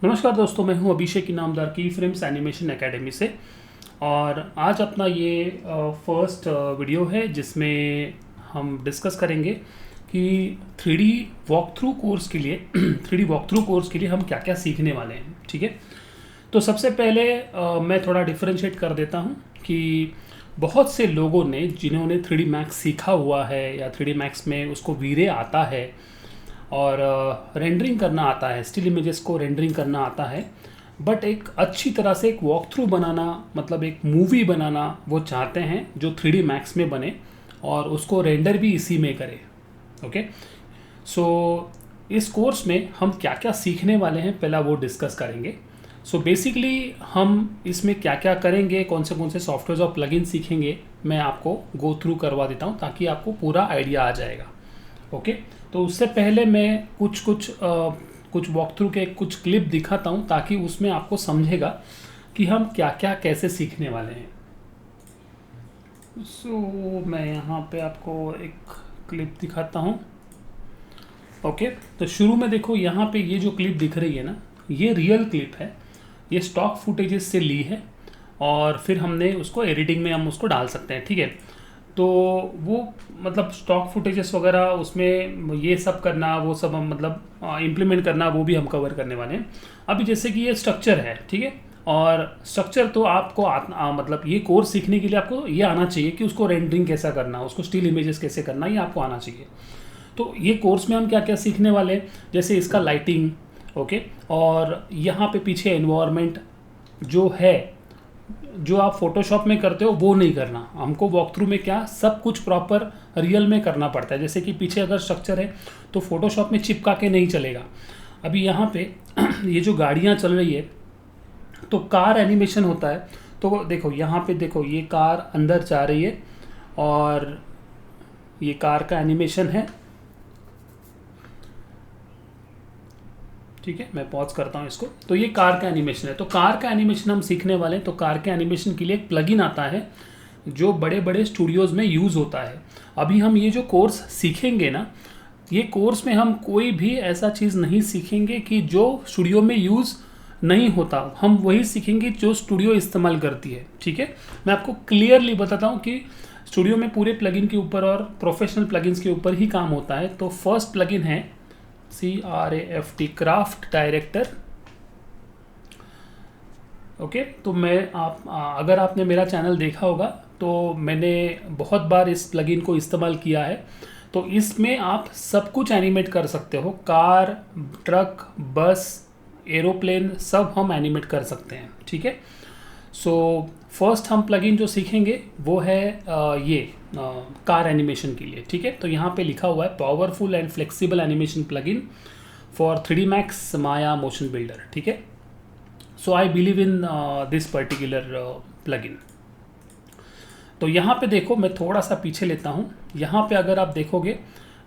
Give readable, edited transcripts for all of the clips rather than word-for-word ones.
नमस्कार दोस्तों, मैं हूं अभिषेक इनामदार की फ्रेम्स एनिमेशन एकेडमी से। और आज अपना ये फर्स्ट वीडियो है जिसमें हम डिस्कस करेंगे कि 3D वॉक थ्रू कोर्स के लिए 3D वॉक थ्रू कोर्स के लिए हम क्या क्या सीखने वाले हैं। ठीक है, तो सबसे पहले मैं थोड़ा डिफरेंशिएट कर देता हूं कि बहुत से लोगों ने जिन्होंने 3D मैक्स सीखा हुआ है या 3D मैक्स में उसको वीरे आता है और रेंडरिंग करना आता है, स्टिल इमेजेस को रेंडरिंग करना आता है, बट एक अच्छी तरह से एक वॉक थ्रू बनाना, मतलब एक मूवी बनाना वो चाहते हैं जो 3D मैक्स में बने और उसको रेंडर भी इसी में करे। ओके, सो इस कोर्स में हम क्या क्या सीखने वाले हैं पहला वो डिस्कस करेंगे। सो बेसिकली हम इसमें क्या क्या करेंगे, कौन से सॉफ्टवेयर और प्लगइन सीखेंगे, मैं आपको गो थ्रू करवा देता हूँ ताकि आपको पूरा आइडिया आ जाएगा। ओके, तो उससे पहले मैं कुछ वॉक थ्रू के कुछ क्लिप दिखाता हूँ ताकि उसमें आपको समझेगा कि हम क्या क्या कैसे सीखने वाले हैं। मैं यहाँ पे आपको एक क्लिप दिखाता हूँ। ओके, तो शुरू में देखो यहाँ पे ये जो क्लिप दिख रही है ना, ये रियल क्लिप है, ये स्टॉक फुटेजेस से ली है और फिर हमने उसको एडिटिंग में हम उसको डाल सकते हैं। ठीक है, तो वो मतलब स्टॉक फुटेजेस वगैरह उसमें ये सब करना, वो सब हम मतलब इम्प्लीमेंट करना, वो भी हम कवर करने वाले हैं। अभी जैसे कि ये स्ट्रक्चर है, ठीक है, और स्ट्रक्चर तो आपको मतलब ये कोर्स सीखने के लिए आपको ये आना चाहिए कि उसको रेंडरिंग कैसा करना, उसको स्टिल इमेजेस कैसे करना, ये आपको आना चाहिए। तो ये कोर्स में हम क्या क्या सीखने वाले हैं, जैसे इसका लाइटिंग, ओके, और यहाँ पे पीछे एनवायरनमेंट जो है, जो आप फोटोशॉप में करते हो वो नहीं करना, हमको वॉक थ्रू में क्या सब कुछ प्रॉपर रियल में करना पड़ता है। जैसे कि पीछे अगर स्ट्रक्चर है तो फोटोशॉप में चिपका के नहीं चलेगा। अभी यहाँ पे ये जो गाड़ियाँ चल रही है तो कार एनिमेशन होता है, तो देखो यहाँ पे देखो ये कार अंदर जा रही है और ये कार का एनिमेशन है। ठीक है, मैं पॉज करता हूँ इसको। तो ये कार का एनिमेशन है, तो कार का एनिमेशन हम सीखने वाले हैं। तो कार के एनिमेशन के लिए एक प्लगइन आता है जो बड़े बड़े स्टूडियोज़ में यूज़ होता है। अभी हम ये जो कोर्स सीखेंगे ना, ये कोर्स में हम कोई भी ऐसा चीज़ नहीं सीखेंगे कि जो स्टूडियो में यूज़ नहीं होता, हम वही सीखेंगे जो स्टूडियो इस्तेमाल करती है। ठीक है, मैं आपको क्लियरली बताता हूँ कि स्टूडियो में पूरे प्लगइन के ऊपर और प्रोफेशनल प्लगइन्स के ऊपर ही काम होता है। तो फर्स्ट प्लगइन है CRAFT, क्राफ्ट डायरेक्टर। ओके, तो अगर आपने मेरा चैनल देखा होगा तो मैंने बहुत बार इस प्लगइन को इस्तेमाल किया है। तो इसमें आप सब कुछ एनिमेट कर सकते हो, कार, ट्रक, बस, एरोप्लेन, सब हम एनिमेट कर सकते हैं। ठीक है, सो फर्स्ट हम प्लगइन जो सीखेंगे वो है ये कार एनिमेशन के लिए। ठीक है, तो यहाँ पे लिखा हुआ है powerful and flexible animation plugin for 3D Max Maya Motion Builder. ठीक है, so I believe in this particular plugin. तो यहाँ पे देखो, मैं थोड़ा सा पीछे लेता हूँ। यहाँ पे अगर आप देखोगे,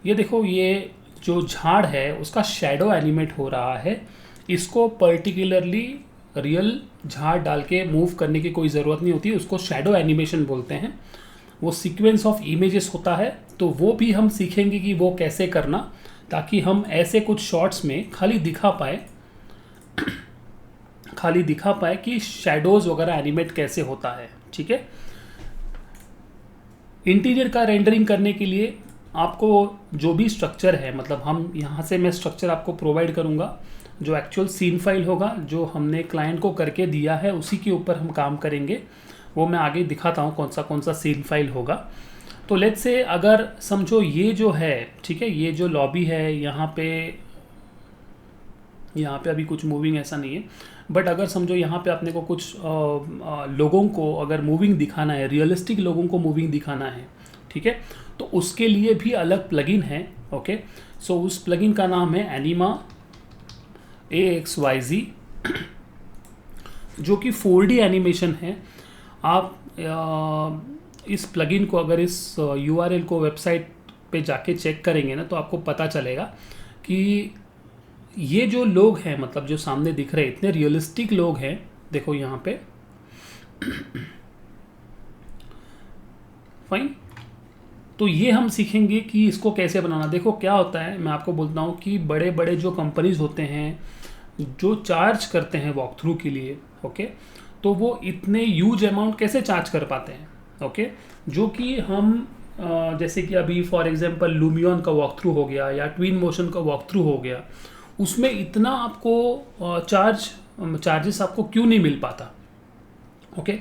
ये देखो, ये जो झाड़ है उसका शेडो एनिमेट हो रहा है। इसको पर्टिकुलरली रियल झाड़ डाल के मूव करने की कोई ज़रूरत नहीं होती, उसको शेडो एनिमेशन बोलते हैं। वो सीक्वेंस ऑफ इमेजेस होता है, तो वो भी हम सीखेंगे कि वो कैसे करना, ताकि हम ऐसे कुछ शॉट्स में खाली दिखा पाए कि शेडोज़ वगैरह एनिमेट कैसे होता है। ठीक है, इंटीरियर का रेंडरिंग करने के लिए आपको जो भी स्ट्रक्चर है, मतलब हम यहाँ से मैं स्ट्रक्चर आपको प्रोवाइड करूँगा, जो एक्चुअल सीन फाइल होगा जो हमने क्लाइंट को करके दिया है उसी के ऊपर हम काम करेंगे। वो मैं आगे दिखाता हूँ कौन सा सीन फाइल होगा। तो लेट्स से अगर समझो ये जो है, ठीक है, ये जो लॉबी है, यहाँ पे अभी कुछ मूविंग ऐसा नहीं है, बट अगर समझो यहाँ पे अपने को कुछ लोगों को अगर मूविंग दिखाना है, रियलिस्टिक लोगों को मूविंग दिखाना है, ठीक है, तो उसके लिए भी अलग प्लगइन है। ओके, सो उस प्लगइन का नाम है एनिमा AXYZ, जो कि 4D एनिमेशन है। आप इस प्लगइन को अगर इस URL को वेबसाइट पे जाके चेक करेंगे ना, तो आपको पता चलेगा कि ये जो लोग हैं, मतलब जो सामने दिख रहे हैं, इतने रियलिस्टिक लोग हैं। देखो यहाँ पे फाइन, तो ये हम सीखेंगे कि इसको कैसे बनाना। देखो क्या होता है, मैं आपको बोलता हूँ कि बड़े बड़े जो कंपनीज होते हैं, जो चार्ज करते हैं वॉक थ्रू के लिए, ओके, तो वो इतने ह्यूज अमाउंट कैसे चार्ज कर पाते हैं, ओके, जो कि हम जैसे कि अभी फॉर एग्जांपल लुमियन का वॉक थ्रू हो गया या ट्विन मोशन का वॉक थ्रू हो गया, उसमें इतना आपको चार्जेस आपको क्यों नहीं मिल पाता, ओके।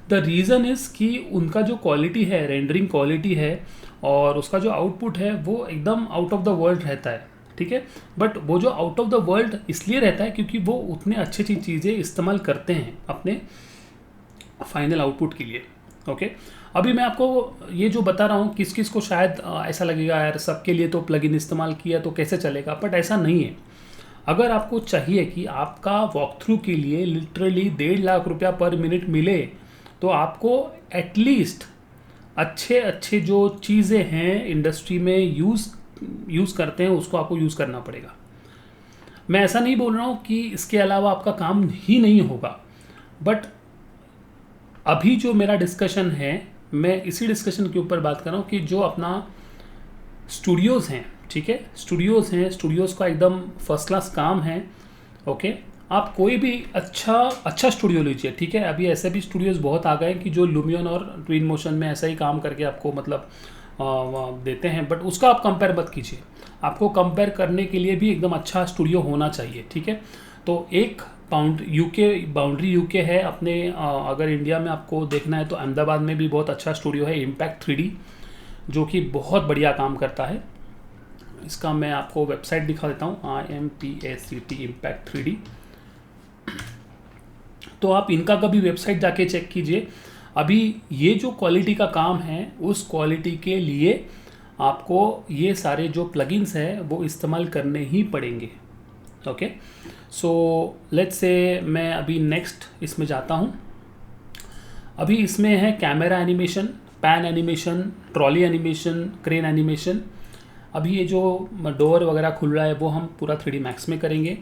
द रीज़न इज़ कि उनका जो क्वालिटी है, रेंडरिंग क्वालिटी है और उसका जो आउटपुट है वो एकदम आउट ऑफ द वर्ल्ड रहता है, ठीक है। बट वो जो आउट ऑफ द वर्ल्ड इसलिए रहता है क्योंकि वो उतने अच्छी अच्छी चीज़ें इस्तेमाल करते हैं अपने फाइनल आउटपुट के लिए, ओके। अभी मैं आपको ये जो बता रहा हूँ किस किस को शायद ऐसा लगेगा यार सबके लिए तो प्लगइन इस्तेमाल किया तो कैसे चलेगा, बट ऐसा नहीं है। अगर आपको चाहिए कि आपका वॉक थ्रू के लिए लिटरली 1.5 लाख रुपया पर मिनट मिले तो आपको एटलीस्ट अच्छे अच्छे जो चीज़ें हैं इंडस्ट्री में यूज़ करते हैं उसको आपको यूज़ करना पड़ेगा। मैं ऐसा नहीं बोल रहा हूँ कि इसके अलावा आपका काम ही नहीं होगा, बट अभी जो मेरा डिस्कशन है मैं इसी डिस्कशन के ऊपर बात कर रहा हूँ कि जो अपना स्टूडियोज़ हैं, ठीक है, स्टूडियोज़ का एकदम फर्स्ट क्लास काम है, ओके। आप कोई भी अच्छा स्टूडियो लीजिए, ठीक है। अभी ऐसे भी स्टूडियोज़ बहुत आ गए कि जो लुमियन और ट्विन मोशन में ऐसा ही काम करके आपको मतलब देते हैं, बट उसका आप कंपेयर मत कीजिए। आपको कंपेयर करने के लिए भी एकदम अच्छा स्टूडियो होना चाहिए, ठीक है। तो एक बाउंड्री यूके है अपने, अगर इंडिया में आपको देखना है तो अहमदाबाद में भी बहुत अच्छा स्टूडियो है इम्पैक्ट 3D, जो कि बहुत बढ़िया काम करता है। इसका मैं आपको वेबसाइट दिखा देता हूँ, IMPACT इम्पैक्ट 3D। तो आप इनका कभी वेबसाइट जाके चेक कीजिए। अभी ये जो क्वालिटी का काम है उस क्वालिटी के लिए आपको ये सारे जो प्लगइन्स हैं वो इस्तेमाल करने ही पड़ेंगे, ओके। सो लेट्स से मैं अभी नेक्स्ट इसमें जाता हूँ। अभी इसमें है camera animation, pan animation, trolley animation, crane animation. अभी ये जो डोर वगैरह खुल रहा है वो हम पूरा 3D मैक्स में करेंगे।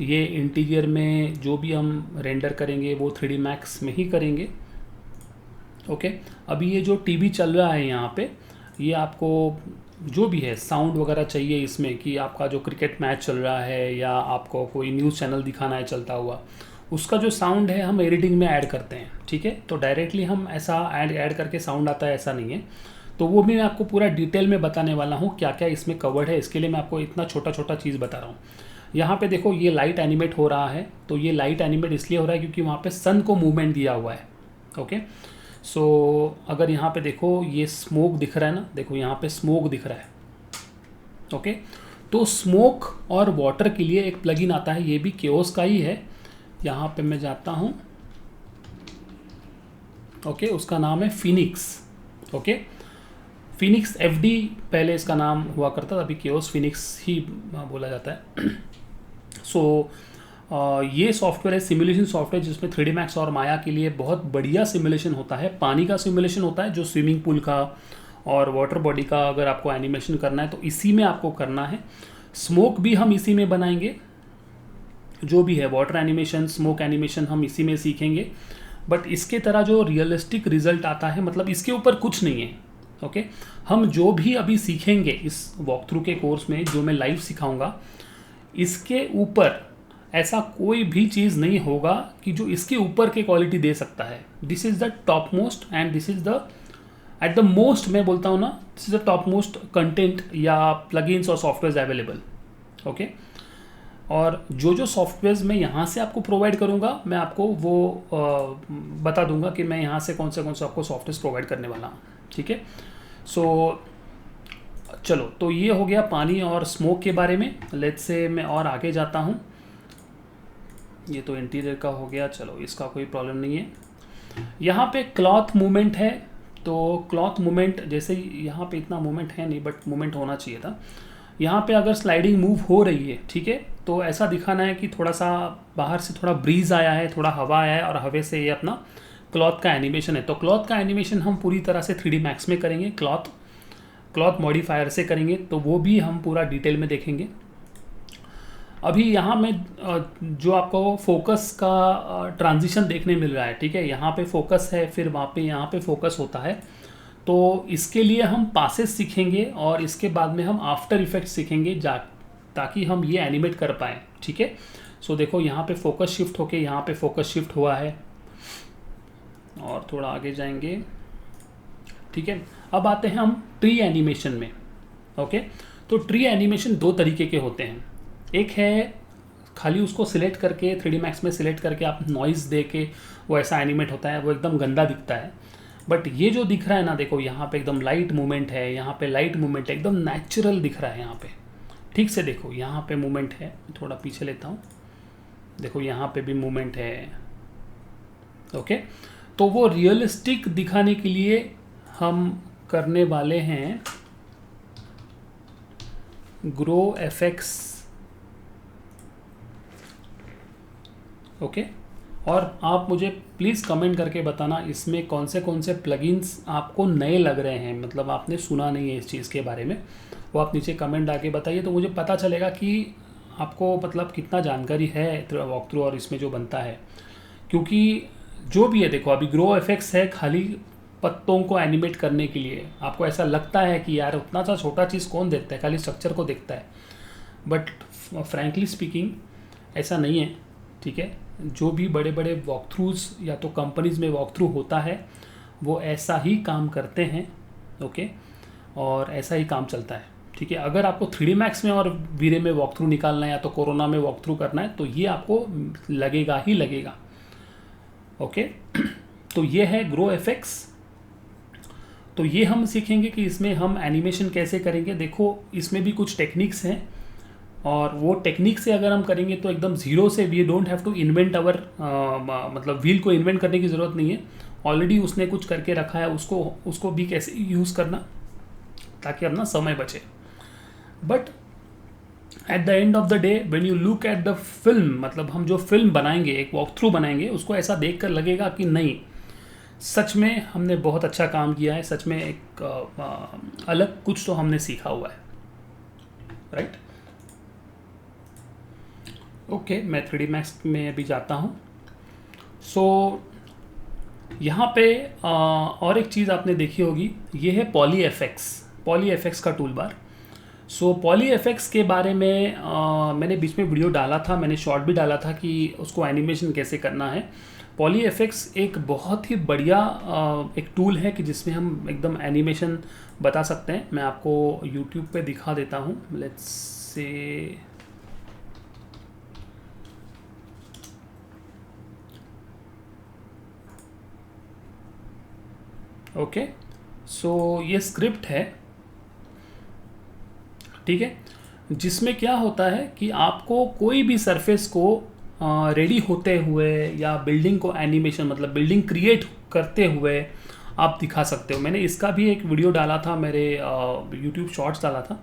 ये इंटीरियर में जो भी हम रेंडर करेंगे वो 3D मैक्स में ही करेंगे, ओके। अभी ये जो टीवी चल रहा है यहाँ पे, ये आपको जो भी है साउंड वगैरह चाहिए इसमें कि आपका जो क्रिकेट मैच चल रहा है या आपको कोई न्यूज़ चैनल दिखाना है चलता हुआ, उसका जो साउंड है हम एडिटिंग में ऐड करते हैं, ठीक है। तो डायरेक्टली हम ऐसा ऐड करके साउंड आता है ऐसा नहीं है। तो वो भी मैं आपको पूरा डिटेल में बताने वाला हूँ क्या क्या इसमें कवर्ड है। इसके लिए मैं आपको इतना छोटा छोटा चीज़ बता रहा हूँ। यहाँ पे देखो ये लाइट एनिमेट हो रहा है, तो ये लाइट एनिमेट इसलिए हो रहा है क्योंकि वहाँ पे सन को मूवमेंट दिया हुआ है, ओके। सो अगर यहाँ पे देखो ये स्मोक दिख रहा है ना, देखो यहाँ पे स्मोक दिख रहा है, ओके। तो स्मोक और वाटर के लिए एक प्लगइन आता है, ये भी केओस का ही है। यहाँ पे मैं जाता हूँ, ओके, उसका नाम है फिनिक्स, ओके। फिनिक्स FD पहले इसका नाम हुआ करता था, अभी केओस फिनिक्स ही बोला जाता है। सो ये सॉफ्टवेयर है सिमुलेशन सॉफ्टवेयर जिसमें 3D मैक्स और माया के लिए बहुत बढ़िया सिमुलेशन होता है। पानी का सिमुलेशन होता है जो स्विमिंग पूल का और वाटर बॉडी का अगर आपको एनिमेशन करना है तो इसी में आपको करना है। स्मोक भी हम इसी में बनाएंगे, जो भी है वाटर एनिमेशन, स्मोक एनिमेशन हम इसी में सीखेंगे। बट इसके तरह जो रियलिस्टिक रिजल्ट आता है मतलब इसके ऊपर कुछ नहीं है, ओके। हम जो भी अभी सीखेंगे इस वॉक थ्रू के कोर्स में, जो मैं लाइव सिखाऊंगा, इसके ऊपर ऐसा कोई भी चीज़ नहीं होगा कि जो इसके ऊपर के क्वालिटी दे सकता है। This is the top most and this is the at the most, मैं बोलता हूँ ना, this is the top most content या प्लगइन्स और सॉफ्टवेयर अवेलेबल, ओके। और जो सॉफ्टवेयर्स मैं यहाँ से आपको प्रोवाइड करूँगा मैं आपको वो बता दूंगा कि मैं यहाँ से कौन से आपको सॉफ्टवेयर प्रोवाइड करने वाला हूँ, ठीक है। सो चलो, तो ये हो गया पानी और स्मोक के बारे में। लेट्स से मैं और आगे जाता हूँ। ये तो इंटीरियर का हो गया, चलो इसका कोई प्रॉब्लम नहीं है। यहाँ पे क्लॉथ मूवमेंट है, तो क्लॉथ मूवमेंट जैसे यहाँ पे इतना मूवमेंट है नहीं बट मूवमेंट होना चाहिए था। यहाँ पे अगर स्लाइडिंग मूव हो रही है, ठीक है, तो ऐसा दिखाना है कि थोड़ा सा बाहर से थोड़ा ब्रीज आया है, थोड़ा हवा आया है और हवा से ये अपना क्लॉथ का एनिमेशन है। तो क्लॉथ का एनिमेशन हम पूरी तरह से 3D मैक्स में करेंगे, क्लॉथ मॉडिफायर से करेंगे, तो वो भी हम पूरा डिटेल में देखेंगे। अभी यहाँ में जो आपको फोकस का ट्रांजिशन देखने मिल रहा है, ठीक है, यहाँ पे फोकस है, फिर वहाँ पे यहाँ पे फोकस होता है। तो इसके लिए हम पासेस सीखेंगे और इसके बाद में हम आफ्टर इफेक्ट सीखेंगे ताकि हम ये एनिमेट कर पाएँ, ठीक है। सो देखो यहाँ पे फोकस शिफ्ट होके यहाँ पे फोकस शिफ्ट हुआ है, और थोड़ा आगे जाएंगे, ठीक है। अब आते हैं हम ट्री एनिमेशन में, ओके। तो ट्री एनिमेशन दो तरीके के होते हैं। एक है खाली उसको सिलेक्ट करके 3D Max में सिलेक्ट करके आप नॉइज़ दे के वो ऐसा एनिमेट होता है, वो एकदम गंदा दिखता है। बट ये जो दिख रहा है ना, देखो यहाँ पे एकदम लाइट मूवमेंट है, यहाँ पे लाइट मूवमेंट है, एकदम नेचुरल दिख रहा है। यहाँ पे ठीक से देखो, यहाँ पे मूवमेंट है, थोड़ा पीछे लेता हूँ, देखो यहाँ पे भी मूवमेंट है, ओके। तो वो रियलिस्टिक दिखाने के लिए हम करने वाले हैं ग्रो एफएक्स, ओके। और आप मुझे प्लीज़ कमेंट करके बताना इसमें कौन से प्लगइन्स आपको नए लग रहे हैं, मतलब आपने सुना नहीं है इस चीज़ के बारे में, वो आप नीचे कमेंट आके बताइए, तो मुझे पता चलेगा कि आपको मतलब कितना जानकारी है वॉक थ्रू और इसमें जो बनता है। क्योंकि जो भी है, देखो अभी ग्रो एफेक्ट्स है खाली पत्तों को एनिमेट करने के लिए। आपको ऐसा लगता है कि यार उतना सा छोटा चीज़ कौन देखता है, खाली स्ट्रक्चर को देखता है, बट फ्रैंकली स्पीकिंग ऐसा नहीं है, ठीक है। जो भी बड़े बड़े वॉक थ्रूज या तो कंपनीज़ में वॉक थ्रू होता है वो ऐसा ही काम करते हैं, ओके, और ऐसा ही काम चलता है, ठीक है। अगर आपको 3D Max में और वीरे में वॉक थ्रू निकालना है या तो कोरोना में वॉक थ्रू करना है तो ये आपको लगेगा ही लगेगा, ओके। तो ये है ग्रो एफेक्ट्स। तो ये हम सीखेंगे कि इसमें हम एनिमेशन कैसे करेंगे। देखो इसमें भी कुछ टेक्निक्स हैं, और वो टेक्निक से अगर हम करेंगे तो एकदम ज़ीरो से, we don't have to invent our, मतलब व्हील को इन्वेंट करने की ज़रूरत नहीं है, ऑलरेडी उसने कुछ करके रखा है, उसको भी कैसे यूज़ करना ताकि अपना समय बचे। But at the end of the day when you look at the film, मतलब हम जो फिल्म बनाएंगे, एक वॉक थ्रू बनाएंगे, उसको ऐसा देख कर लगेगा कि नहीं सच में हमने बहुत अच्छा काम किया है, सच में एक अलग कुछ तो हमने सीखा हुआ है, राइट। ओके, मैं 3D Max में अभी जाता हूँ। सो यहाँ पे और एक चीज़ आपने देखी होगी, ये है पॉली एफएक्स का टूल बार। सो पॉली एफएक्स के बारे में मैंने बीच में वीडियो डाला था, मैंने शॉर्ट भी डाला था कि उसको एनिमेशन कैसे करना है। पॉली एफएक्स एक बहुत ही बढ़िया एक टूल है कि जिसमें हम एकदम एनिमेशन बता सकते हैं। मैं आपको यूट्यूब पे दिखा देता हूँ, लेट्स से, ओके। सो ये स्क्रिप्ट है, ठीक है, जिसमें क्या होता है कि आपको कोई भी सरफेस को रेडी होते हुए या बिल्डिंग को एनिमेशन, मतलब बिल्डिंग क्रिएट करते हुए आप दिखा सकते हो। मैंने इसका भी एक वीडियो डाला था, मेरे यूट्यूब शॉर्ट्स डाला था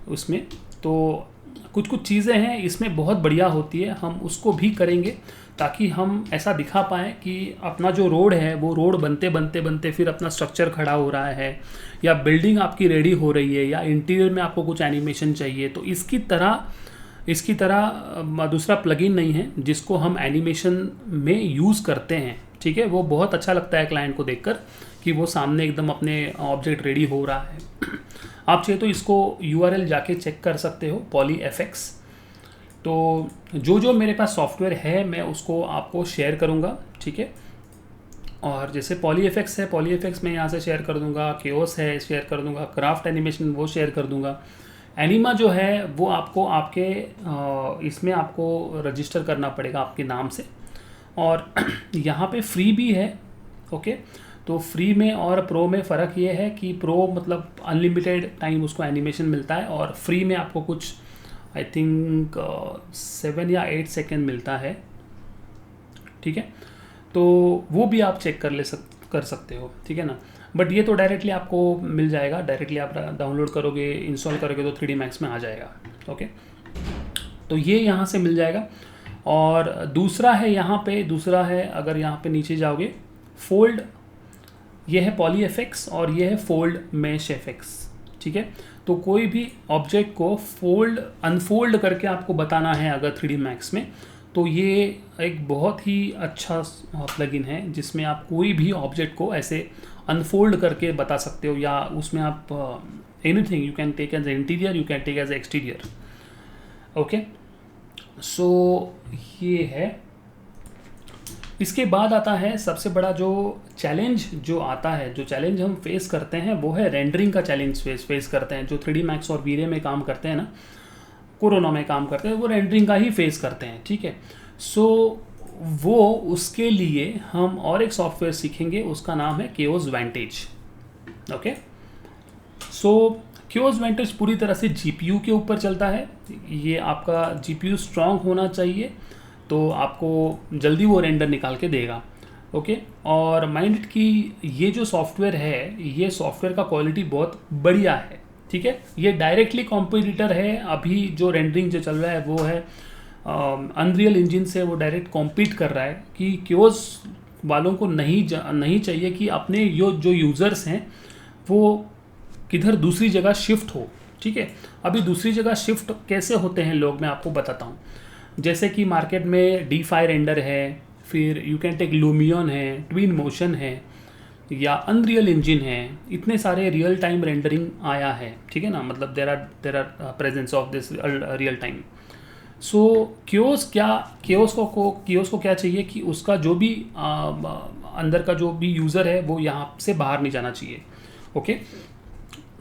उसमें। तो कुछ चीज़ें हैं इसमें बहुत बढ़िया होती है, हम उसको भी करेंगे ताकि हम ऐसा दिखा पाएँ कि अपना जो रोड है वो रोड बनते फिर अपना स्ट्रक्चर खड़ा हो रहा है, या बिल्डिंग आपकी रेडी हो रही है, या इंटीरियर में आपको कुछ एनिमेशन चाहिए। तो इसकी तरह दूसरा प्लगइन नहीं है जिसको हम एनिमेशन में यूज़ करते हैं, ठीक है। वो बहुत अच्छा लगता है क्लाइंट को देखकर कि वो सामने एकदम अपने ऑब्जेक्ट रेडी हो रहा है। आप चाहिए तो इसको URL जाके चेक कर सकते हो, पॉली एफएक्स। तो जो मेरे पास सॉफ्टवेयर है मैं उसको आपको शेयर करूँगा, ठीक है। और जैसे पॉली एफएक्स है, पॉली एफएक्स मैं यहाँ से शेयर कर दूँगा, केओस है शेयर कर दूँगा, क्राफ्ट एनिमेशन वो शेयर कर दूँगा। एनिमा जो है वो आपको आपके इसमें आपको रजिस्टर करना पड़ेगा आपके नाम से, और यहाँ पे फ्री भी है, ओके। तो फ्री में और प्रो में फ़र्क ये है कि प्रो मतलब अनलिमिटेड टाइम उसको एनिमेशन मिलता है, और फ्री में आपको कुछ आई थिंक 7 या 8 सेकेंड मिलता है, ठीक है। तो वो भी आप चेक कर सकते हो, ठीक है ना। बट ये तो डायरेक्टली आपको मिल जाएगा, डायरेक्टली आप डाउनलोड करोगे, इंस्टॉल करोगे तो 3D Max में आ जाएगा, ओके। तो ये यहाँ से मिल जाएगा। और दूसरा है अगर यहाँ पे नीचे जाओगे, फोल्ड, ये है पॉली एफएक्स और ये है फोल्ड मैश एफएक्स, ठीक है। तो कोई भी ऑब्जेक्ट को अनफोल्ड करके आपको बताना है अगर 3D Max में, तो ये एक बहुत ही अच्छा प्लगइन है जिसमें आप कोई भी ऑब्जेक्ट को ऐसे अनफोल्ड करके बता सकते हो, या उसमें आप anything you can take as interior, you can take as exterior, okay. So ये है। इसके बाद आता है सबसे बड़ा जो चैलेंज जो आता है, जो चैलेंज हम फेस करते हैं वो है रेंडरिंग का चैलेंज फेस करते हैं। जो 3D Max और वीरे में काम करते हैं ना, कोरोना में काम करते हैं, वो रेंडरिंग का ही फेस करते हैं, ठीक है। सो वो उसके लिए हम और एक सॉफ्टवेयर सीखेंगे, उसका नाम है केओस वेंटेज। ओके, सो केओस वेंटेज पूरी तरह से जीपीयू के ऊपर चलता है। ये आपका जीपीयू स्ट्रांग होना चाहिए, तो आपको जल्दी वो रेंडर निकाल के देगा। ओके, और माइंड कि ये जो सॉफ्टवेयर है, ये सॉफ्टवेयर का क्वालिटी बहुत बढ़िया है, ठीक है। ये डायरेक्टली कॉम्पिटिटर है। अभी जो रेंडरिंग जो चल रहा है वो है अनरियल इंजन से, वो डायरेक्ट कॉम्पीट कर रहा है कि केओस वालों को नहीं चाहिए कि अपने जो यूज़र्स हैं वो किधर दूसरी जगह शिफ्ट हो, ठीक है। अभी दूसरी जगह शिफ्ट कैसे होते हैं लोग, मैं आपको बताता हूँ। जैसे कि मार्केट में D5 रेंडर है, फिर यू कैन टेक लूमियन है, ट्विन मोशन है, या अनरियल इंजन है। इतने सारे रियल टाइम रेंडरिंग आया है, ठीक है ना, मतलब there are presence of this real time. So chaos को क्या चाहिए कि उसका जो भी अंदर का जो भी यूज़र है वो यहाँ से बाहर नहीं जाना चाहिए। ओके,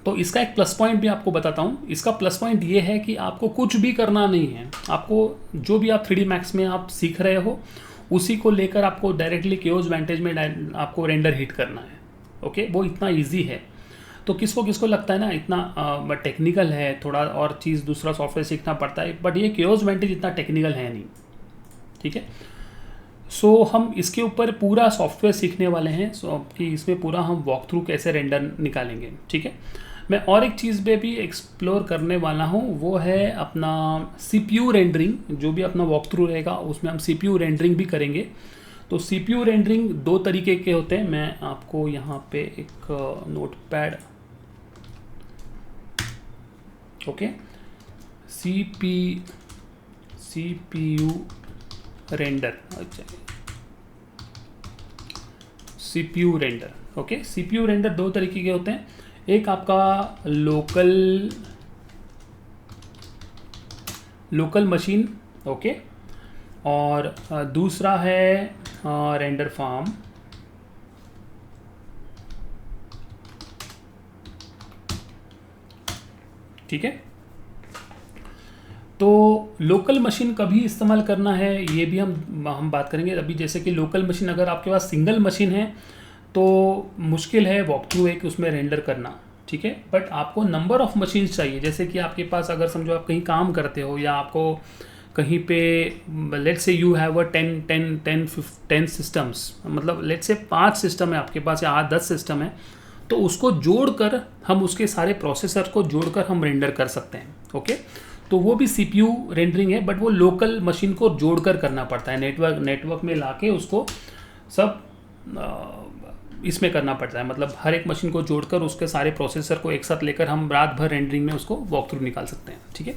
तो इसका एक प्लस पॉइंट भी आपको बताता हूँ। इसका प्लस पॉइंट ये है कि आपको कुछ भी करना नहीं है। आपको जो भी आप 3D Max में आप सीख रहे हो उसी को लेकर आपको डायरेक्टली केओस वेंटेज में आपको रेंडर हिट करना है। ओके, वो इतना ईजी है। तो किसको लगता है ना इतना टेक्निकल है, थोड़ा और चीज़ दूसरा सॉफ्टवेयर सीखना पड़ता है, बट ये केओस वेंटेज इतना टेक्निकल है नहीं, ठीक है। सो हम इसके ऊपर पूरा सॉफ्टवेयर सीखने वाले हैं। सो कि इसमें पूरा हम वॉक थ्रू कैसे रेंडर निकालेंगे, ठीक है। मैं और एक चीज़ पे भी एक्सप्लोर करने वाला हूँ, वो है अपना CPU रेंडरिंग। जो भी अपना वॉक थ्रू रहेगा उसमें हम CPU रेंडरिंग भी करेंगे। तो CPU रेंडरिंग दो तरीके के होते हैं। मैं आपको यहाँ पे एक नोटपैड, ओके, CPU रेंडर, अच्छा CPU render, okay. CPU render दो तरीके के होते हैं। एक आपका लोकल मशीन, ओके, और दूसरा है रेंडर फार्म, ठीक है। तो लोकल मशीन कभी इस्तेमाल करना है ये भी हम बात करेंगे अभी। जैसे कि लोकल मशीन, अगर आपके पास सिंगल मशीन है तो मुश्किल है वॉक थ्रू एक उसमें रेंडर करना, ठीक है। बट आपको नंबर ऑफ़ मशीन्स चाहिए। जैसे कि आपके पास अगर समझो आप कहीं काम करते हो या आपको कहीं पे let's say you have a 10 systems, मतलब लेट्स से 5 सिस्टम है आपके पास या 10 सिस्टम है, तो उसको जोड़कर हम उसके सारे प्रोसेसर को जोड़कर हम रेंडर कर सकते हैं। ओके, तो वो भी CPU रेंडरिंग है, बट वो लोकल मशीन को जोड़कर करना पड़ता है। नेटवर्क में लाके उसको सब इसमें करना पड़ता है, मतलब हर एक मशीन को जोड़कर उसके सारे प्रोसेसर को एक साथ लेकर हम रात भर रेंडरिंग में उसको वॉक थ्रू निकाल सकते हैं, ठीक है।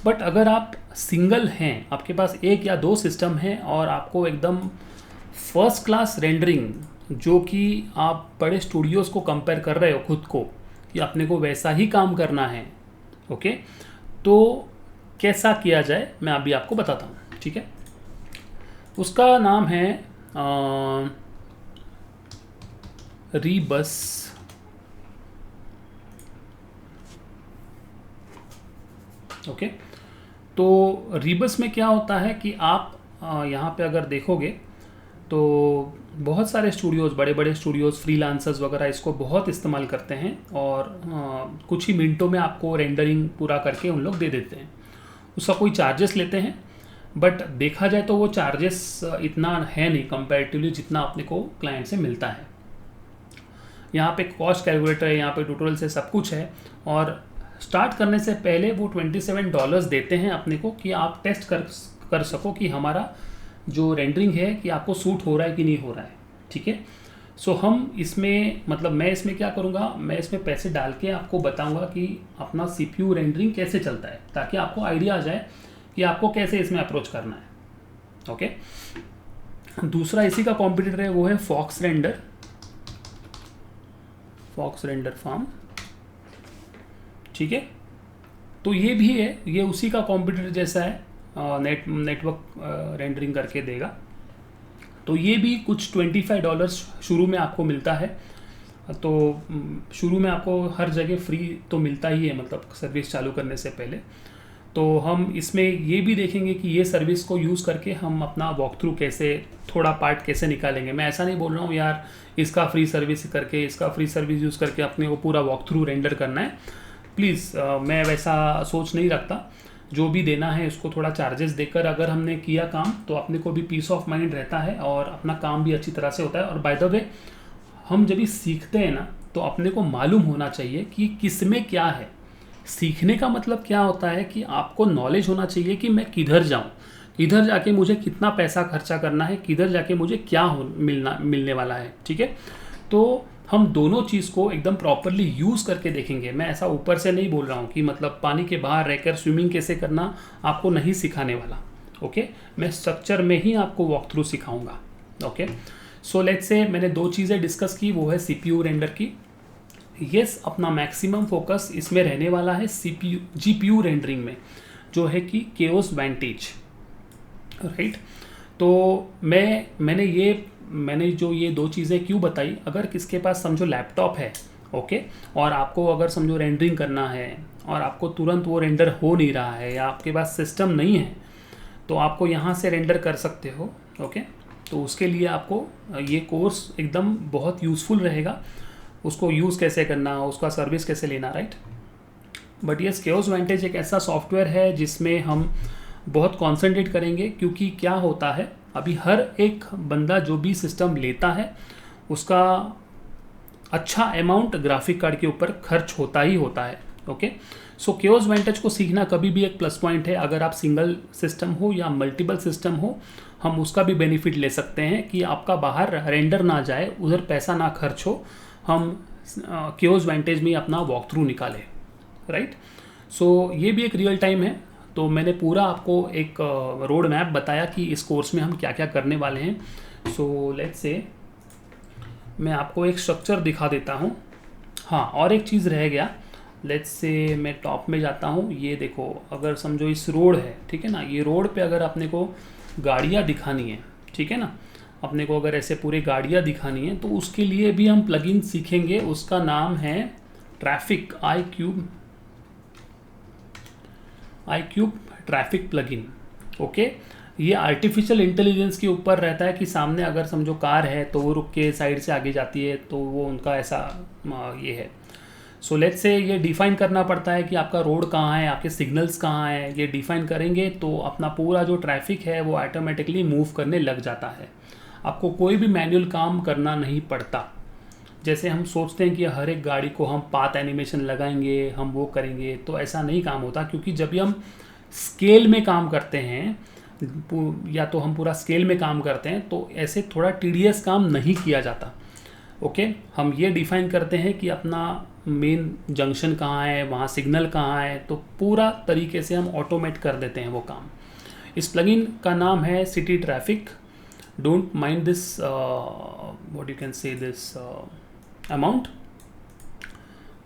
बट अगर आप सिंगल हैं, आपके पास 1 या 2 सिस्टम हैं और आपको एकदम फर्स्ट क्लास रेंडरिंग, जो कि आप बड़े स्टूडियोज़ को कंपेयर कर रहे हो खुद को कि अपने को वैसा ही काम करना है, ओके, तो कैसा किया जाए मैं अभी आपको बताता हूँ, ठीक है। उसका नाम है रीबस, ओके। तो रीबस में क्या होता है कि आप यहाँ पे अगर देखोगे तो बहुत सारे स्टूडियोज़, बड़े बड़े स्टूडियोज़, फ्रीलांसर्स वगैरह इसको बहुत इस्तेमाल करते हैं और कुछ ही मिनटों में आपको रेंडरिंग पूरा करके उन लोग दे देते हैं। उसका कोई चार्जेस लेते हैं, बट देखा जाए तो वो चार्जेस इतना है नहीं कंपैरेटिवली जितना अपने को क्लाइंट से मिलता है। यहाँ पे कॉस्ट कैलकुलेटर है, यहाँ पे ट्यूटोरियल से सब कुछ है, और स्टार्ट करने से पहले वो $27 देते हैं अपने को कि आप टेस्ट कर सको कि हमारा जो रेंडरिंग है कि आपको सूट हो रहा है कि नहीं हो रहा है, ठीक है। सो हम इसमें, मतलब मैं इसमें क्या करूँगा, मैं इसमें पैसे डाल के आपको बताऊँगा कि अपना CPU रेंडरिंग कैसे चलता है, ताकि आपको आइडिया आ जाए कि आपको कैसे इसमें अप्रोच करना है, ओके। दूसरा इसी का कॉम्पिटिटर है, वो है फॉक्स रेंडर फार्म, ठीक है। तो ये भी है, ये उसी का कॉम्पिटिटर जैसा है, नेटवर्क रेंडरिंग करके देगा। तो ये भी कुछ $25 शुरू में आपको मिलता है। तो शुरू में आपको हर जगह फ्री तो मिलता ही है, मतलब सर्विस चालू करने से पहले। तो हम इसमें ये भी देखेंगे कि ये सर्विस को यूज़ करके हम अपना वॉक थ्रू कैसे, थोड़ा पार्ट कैसे निकालेंगे। मैं ऐसा नहीं बोल रहा हूँ यार इसका फ्री सर्विस करके, इसका फ्री सर्विस यूज़ करके अपने को पूरा वॉक थ्रू रेंडर करना है। प्लीज़ मैं वैसा सोच नहीं रखता। जो भी देना है उसको थोड़ा चार्जेस देकर अगर हमने किया काम तो अपने को भी पीस ऑफ माइंड रहता है और अपना काम भी अच्छी तरह से होता है। और बाय द वे हम जब भी सीखते हैं ना तो अपने को मालूम होना चाहिए कि किस में क्या है। सीखने का मतलब क्या होता है कि आपको नॉलेज होना चाहिए कि मैं किधर जाऊं, किधर जाके मुझे कितना पैसा खर्चा करना है, किधर जाके मुझे क्या मिलने वाला है। ठीक है, तो हम दोनों चीज़ को एकदम प्रॉपरली यूज़ करके देखेंगे। मैं ऐसा ऊपर से नहीं बोल रहा हूँ कि मतलब पानी के बाहर रहकर स्विमिंग कैसे करना आपको नहीं सिखाने वाला। ओके, मैं स्ट्रक्चर में ही आपको वॉक थ्रू सिखाऊंगा। ओके, सो लेट्स से मैंने दो चीज़ें डिस्कस की, वो है सीपीयू रेंडर की। यस, अपना मैक्सिमम फोकस इसमें रहने वाला है जीपीयू रेंडरिंग में, जो है कि केओस वेंटेज, राइट। तो मैंने जो ये दो चीज़ें क्यों बताई, अगर किसके पास समझो लैपटॉप है, ओके, और आपको अगर समझो रेंडरिंग करना है और आपको तुरंत वो रेंडर हो नहीं रहा है या आपके पास सिस्टम नहीं है, तो आपको यहाँ से रेंडर कर सकते हो। ओके, तो उसके लिए आपको ये कोर्स एकदम बहुत यूज़फुल रहेगा। उसको यूज़ कैसे करना, उसका सर्विस कैसे लेना, राइट। बट ये केओस वेंटेज एक ऐसा सॉफ्टवेयर है जिसमें हम बहुत कॉन्सेंट्रेट करेंगे, क्योंकि क्या होता है अभी हर एक बंदा जो भी सिस्टम लेता है उसका अच्छा अमाउंट ग्राफिक कार्ड के ऊपर खर्च होता ही होता है। ओके, सो केओस वेंटेज को सीखना कभी भी एक प्लस पॉइंट है। अगर आप सिंगल सिस्टम हो या मल्टीपल सिस्टम हो, हम उसका भी बेनिफिट ले सकते हैं कि आपका बाहर रेंडर ना जाए, उधर पैसा ना खर्च हो, हम केओस वेंटेज में अपना वॉक थ्रू निकालें, राइट। सो ये भी एक रियल टाइम है। तो मैंने पूरा आपको एक रोड मैप बताया कि इस कोर्स में हम क्या क्या करने वाले हैं। सो लेट्स से मैं आपको एक स्ट्रक्चर दिखा देता हूँ। हाँ, और एक चीज़ रह गया। लेट्स से मैं टॉप में जाता हूँ। ये देखो, अगर समझो इस रोड है, ठीक है ना, ये रोड पे अगर अपने को गाड़ियाँ दिखानी है, ठीक है ना, अपने को अगर ऐसे पूरे गाड़ियाँ दिखानी है तो उसके लिए भी हम प्लगइन सीखेंगे। उसका नाम है traffic iCube traffic plugin. Okay, ये आर्टिफिशियल इंटेलिजेंस के ऊपर रहता है कि सामने अगर समझो कार है तो वो रुक के साइड से आगे जाती है, तो वो उनका ऐसा ये है। सो लेट्स से ये डिफाइन करना पड़ता है कि आपका रोड कहाँ है, आपके सिग्नल्स कहाँ हैं। ये डिफाइन करेंगे तो अपना पूरा जो ट्रैफिक है वो ऑटोमेटिकली मूव करने लग जाता है। आपको कोई भी मैनुअल काम करना नहीं पड़ता। जैसे हम सोचते हैं कि हर एक गाड़ी को हम पाथ एनिमेशन लगाएंगे, हम वो करेंगे, तो ऐसा नहीं काम होता। क्योंकि जब भी हम स्केल में काम करते हैं, या तो हम पूरा स्केल में काम करते हैं, तो ऐसे थोड़ा टीडीएस काम नहीं किया जाता। ओके, हम ये डिफाइन करते हैं कि अपना मेन जंक्शन कहाँ है, वहाँ सिग्नल कहाँ है, तो पूरा तरीके से हम ऑटोमेट कर देते हैं वो काम। इस प्लगइन का नाम है city traffic. Don't mind this, what you can say this amount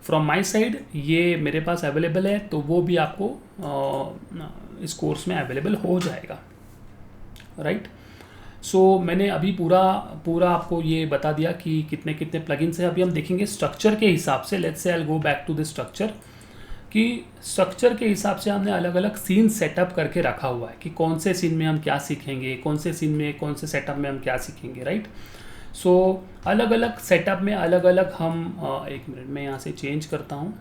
from my side. ये मेरे पास अवेलेबल है, तो वो भी आपको इस कोर्स में अवेलेबल हो जाएगा, राइट। सो मैंने अभी पूरा आपको ये बता दिया कि कितने कितने प्लगइन्स हैं। अभी हम देखेंगे स्ट्रक्चर के हिसाब से। Let's say I will go back to the structure, कि स्ट्रक्चर के हिसाब से हमने अलग अलग सीन सेटअप करके रखा हुआ है कि कौन से सीन में हम क्या सीखेंगे, कौन से सीन में कौन से सेटअप में हम क्या सीखेंगे, राइट। सो अलग अलग सेटअप में अलग अलग हम एक मिनट में यहाँ से चेंज करता हूँ।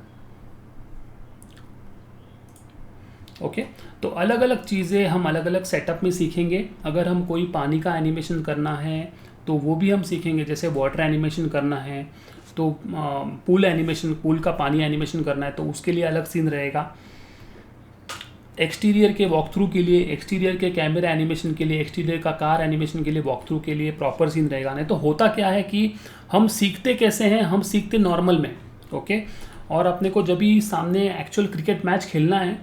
ओके, तो अलग अलग चीज़ें हम अलग अलग सेटअप में सीखेंगे। अगर हम कोई पानी का एनिमेशन करना है तो वो भी हम सीखेंगे। जैसे वाटर एनिमेशन करना है तो पूल एनिमेशन, पूल का पानी एनिमेशन करना है तो उसके लिए अलग सीन रहेगा। एक्सटीरियर के वॉक थ्रू के लिए, एक्सटीरियर के कैमरा एनिमेशन के लिए, एक्सटीरियर का कार एनिमेशन के लिए वॉक थ्रू के लिए प्रॉपर सीन रहेगा। नहीं तो होता क्या है कि हम सीखते कैसे हैं, हम सीखते नॉर्मल में, ओके। और अपने को जब भी सामने एक्चुअल क्रिकेट मैच खेलना है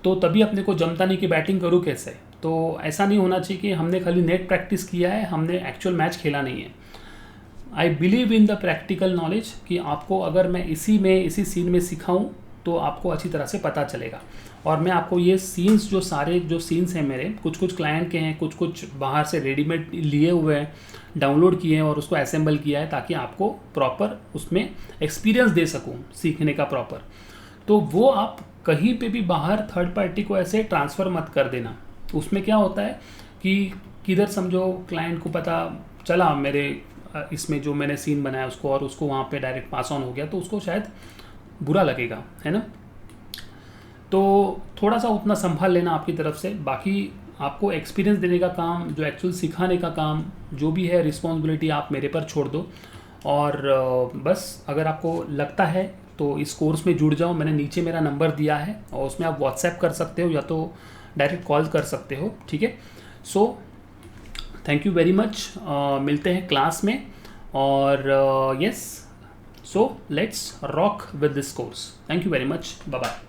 तो तभी अपने को जमता नहीं कि बैटिंग करूँ कैसे। तो ऐसा नहीं होना चाहिए कि हमने खाली नेट प्रैक्टिस किया है, हमने एक्चुअल मैच खेला नहीं है। आई believe in the practical knowledge कि आपको अगर मैं इसी सीन में सिखाऊं तो आपको अच्छी तरह से पता चलेगा। और मैं आपको ये सीन्स जो सारे जो सीन्स हैं मेरे, कुछ कुछ क्लाइंट के हैं, कुछ कुछ बाहर से रेडीमेड लिए हुए हैं, डाउनलोड किए हैं और उसको असेंबल किया है ताकि आपको प्रॉपर उसमें एक्सपीरियंस दे सकूं सीखने का प्रॉपर। तो वो आप कहीं पे भी बाहर थर्ड पार्टी को ऐसे ट्रांसफ़र मत कर देना। उसमें क्या होता है कि किधर समझो क्लाइंट को पता चला मेरे इसमें जो मैंने सीन बनाया उसको, और उसको वहाँ पे डायरेक्ट पास ऑन हो गया, तो उसको शायद बुरा लगेगा, है ना। तो थोड़ा सा उतना संभाल लेना आपकी तरफ से। बाकी आपको एक्सपीरियंस देने का काम, जो एक्चुअल सिखाने का काम जो भी है, रिस्पॉन्सिबिलिटी आप मेरे पर छोड़ दो। और बस अगर आपको लगता है तो इस कोर्स में जुड़ जाओ। मैंने नीचे मेरा नंबर दिया है और उसमें आप व्हाट्सएप कर सकते हो या तो डायरेक्ट कॉल कर सकते हो, ठीक है। So thank you very much. मिलते हैं क्लास में। और yes, so let's rock with this course. Thank you very much, bye bye.